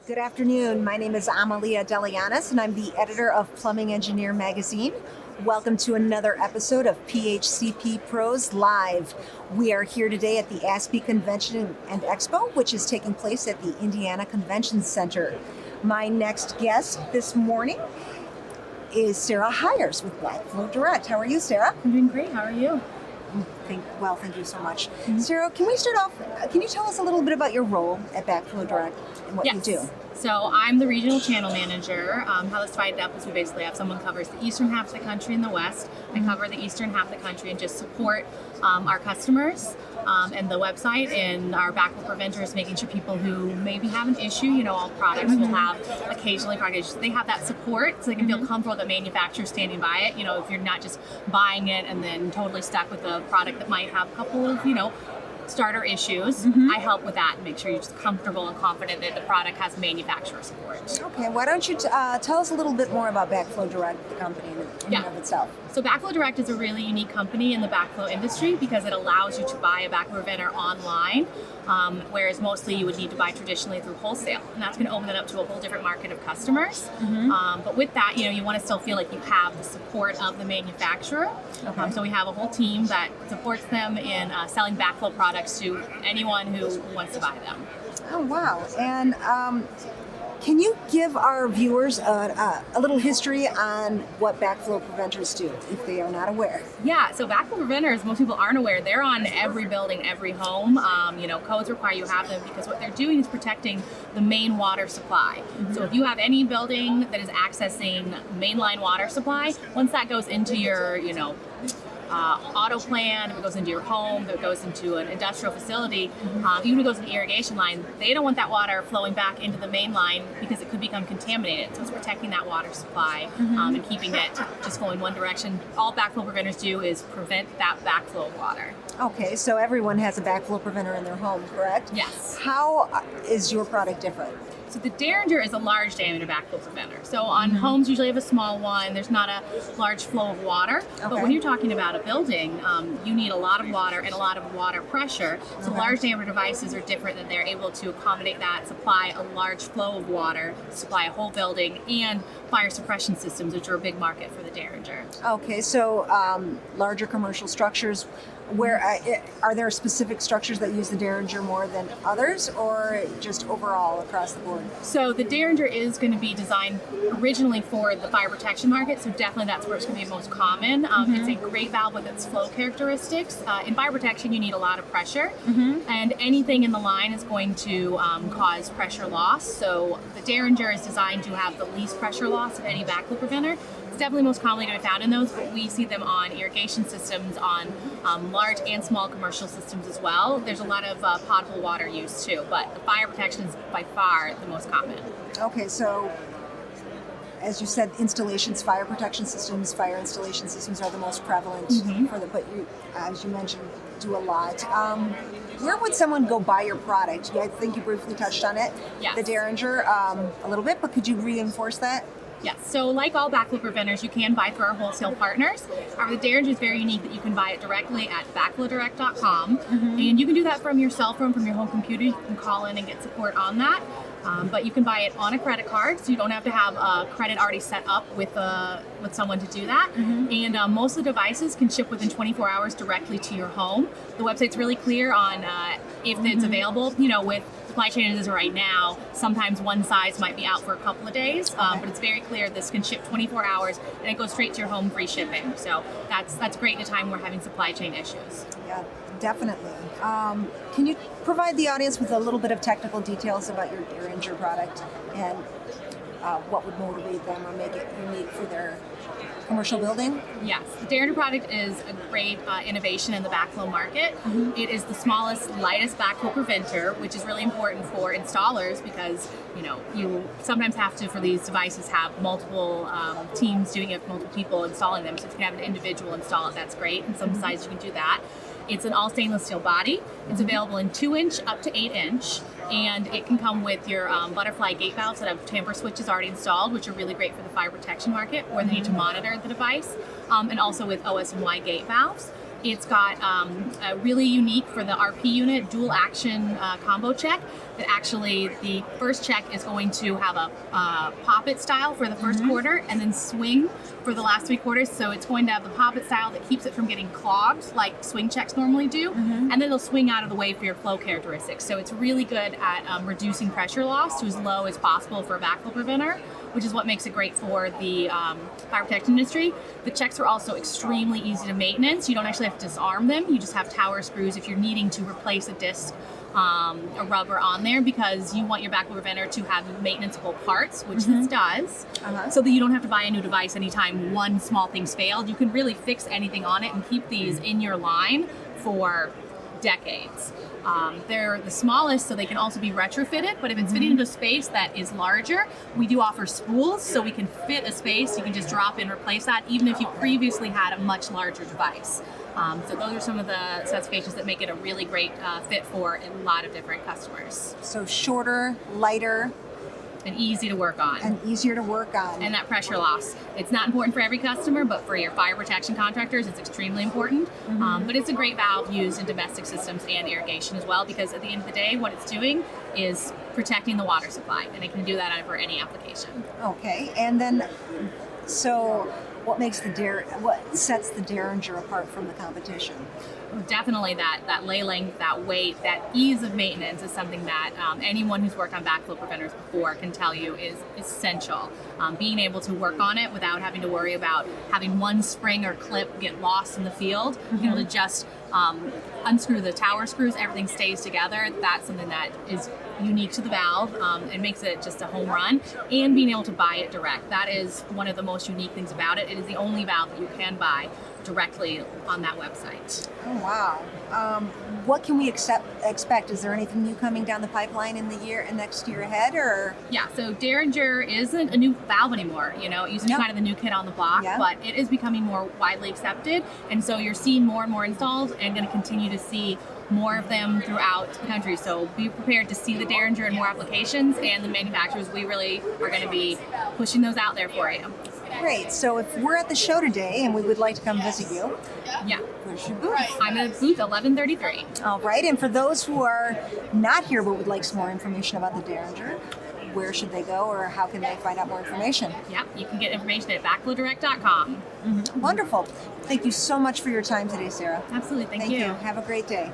Good afternoon. My name is Amalia Deligiannis, and I'm the editor of Plumbing Engineer magazine. Welcome to another episode of PHCPPros Live. We are here today at the ASPE Convention and Expo, which is taking place at the Indiana Convention Center. My next guest this morning is Sara Hiers with Backflow Direct. How are you, Sara? I'm doing great. How are you? Thank you so much. Sara, can we start off, can you tell us a little bit about your role at Backflow Direct and what you do? So I'm the regional channel manager. How that's divided up is we basically have someone covers the eastern half of the country and the west. I cover the eastern half of the country and just support our customers and the website and our backflow preventers, making sure people who maybe have an issue, all products will have occasionally product issues. They have that support so they can feel comfortable that manufacturers standing by it. If you're not just buying it and then totally stuck with a product that might have a couple of, starter issues, I help with that and make sure you're just comfortable and confident that the product has manufacturer support. Okay, why don't you tell us a little bit more about Backflow Direct, the company in and of itself. So Backflow Direct is a really unique company in the backflow industry because it allows you to buy a backflow preventer online, whereas mostly you would need to buy traditionally through wholesale. And that's going to open it up to a whole different market of customers. But with that, you want to still feel like you have the support of the manufacturer. Okay. So we have a whole team that supports them in selling backflow products to anyone who wants to buy them. Oh, wow. And can you give our viewers a little history on what backflow preventers do, if they are not aware? Yeah, so backflow preventers, most people aren't aware, they're on every building, every home. Codes require you have them because what they're doing is protecting the main water supply. So if you have any building that is accessing mainline water supply, once that goes into your, auto plan, if it goes into your home, if it goes into an industrial facility, even if it goes into irrigation line, they don't want that water flowing back into the main line because it could become contaminated. So it's protecting that water supply and keeping it just flowing one direction. All backflow preventers do is prevent that backflow of water. Okay, so everyone has a backflow preventer in their home, correct? Yes. How is your product different? So the Derringer is a large diameter backflow preventer. So on homes usually have a small one. There's not a large flow of water. But when you're talking about a building, you need a lot of water and a lot of water pressure. So large diameter devices are different, that they're able to accommodate that, supply a large flow of water, supply a whole building, and fire suppression systems, which are a big market for the Derringer. Okay, so larger commercial structures. Where are there specific structures that use the Derringer more than others, or just overall across the board? So the Derringer is going to be designed originally for the fire protection market, so definitely that's where it's going to be most common. It's a great valve with its flow characteristics. In fire protection, you need a lot of pressure, and anything in the line is going to cause pressure loss. So the Derringer is designed to have the least pressure loss of any backflow preventer. It's definitely most commonly going to be found in those, but we see them on irrigation systems, on large and small commercial systems as well. There's a lot of potable water use too, but the fire protection is by far the most common. Okay, so as you said, installations, fire protection systems, fire installation systems are the most prevalent for but you, as you mentioned, do a lot. Where would someone go buy your product? I think you briefly touched on it, the Derringer, a little bit, but could you reinforce that? Yes, so like all backflow preventers, you can buy through our wholesale partners. However, the Derringer is very unique that you can buy it directly at backflowdirect.com. And you can do that from your cell phone, from your home computer. You can call in and get support on that. But you can buy it on a credit card, so you don't have to have a credit already set up with someone to do that. And most of the devices can ship within 24 hours directly to your home. The website's really clear on if it's available. With supply chain as is right now, sometimes one size might be out for a couple of days, but it's very clear this can ship 24 hours and it goes straight to your home, free shipping. So that's great in a time we're having supply chain issues. Yeah, definitely. Can you provide the audience with a little bit of technical details about your Derringer product and what would motivate them or make it unique for their commercial building? Yes, the Derringer product is a great innovation in the backflow market. It is the smallest, lightest backflow preventer, which is really important for installers because you sometimes have to, for these devices, have multiple teams doing it, multiple people installing them. So if you can have an individual install it, that's great. And some size you can do that. It's an all stainless steel body. It's available in 2-inch up to 8-inch, and it can come with your butterfly gate valves that have tamper switches already installed, which are really great for the fire protection market where they need to monitor the device, and also with OS and Y gate valves. It's got a really unique for the RP unit dual action combo check. That actually the first check is going to have a poppet style for the first quarter and then swing for the last 3 quarters. So it's going to have the poppet style that keeps it from getting clogged like swing checks normally do, and then it'll swing out of the way for your flow characteristics. So it's really good at reducing pressure loss to as low as possible for a backflow preventer, which is what makes it great for the fire protection industry. The checks are also extremely easy to maintenance. You don't actually have to disarm them. You just have tower screws if you're needing to replace a disc, a rubber on there, because you want your backflow preventer to have maintenanceable parts, which this does, so that you don't have to buy a new device anytime one small thing's failed. You can really fix anything on it and keep these in your line for decades. They're the smallest, so they can also be retrofitted, but if it's fitting into a space that is larger, we do offer spools, so we can fit a space. You can just drop in, replace that, even if you previously had a much larger device. So those are some of the specifications that make it a really great fit for a lot of different customers. So shorter, lighter, and easy to work on. and easier to work on. And that pressure loss. It's not important for every customer, but for your fire protection contractors, it's extremely important. But it's a great valve used in domestic systems and irrigation as well, because at the end of the day, what it's doing is protecting the water supply, and it can do that for any application. Okay, and then, so what sets the Derringer apart from the competition? Definitely that lay length, that weight, that ease of maintenance is something that anyone who's worked on backflow preventers before can tell you is essential. Being able to work on it without having to worry about having one spring or clip get lost in the field, being able to just unscrew the tower screws, everything stays together. That's something that is unique to the valve. It makes it just a home run, and being able to buy it direct. That is one of the most unique things about it. It is the only valve that you can buy directly on that website. Oh, wow. What can we expect? Is there anything new coming down the pipeline in the next year ahead, or? Yeah, so Derringer isn't a new valve anymore. You know, it used to be kind of the new kid on the block, but it is becoming more widely accepted, and so you're seeing more and more installs, and going to continue to see more of them throughout the country. So be prepared to see the Derringer in more applications, and the manufacturers, we really are going to be pushing those out there for you. Great. So if we're at the show today and we would like to come visit you, Yeah, where's your booth? I'm at booth 1133. All right. And for those who are not here but would like some more information about the Derringer, where should they go, or how can they find out more information? Yeah, you can get information at backflowdirect.com. Wonderful. Thank you so much for your time today, Sarah. Absolutely, thank you. Have a great day.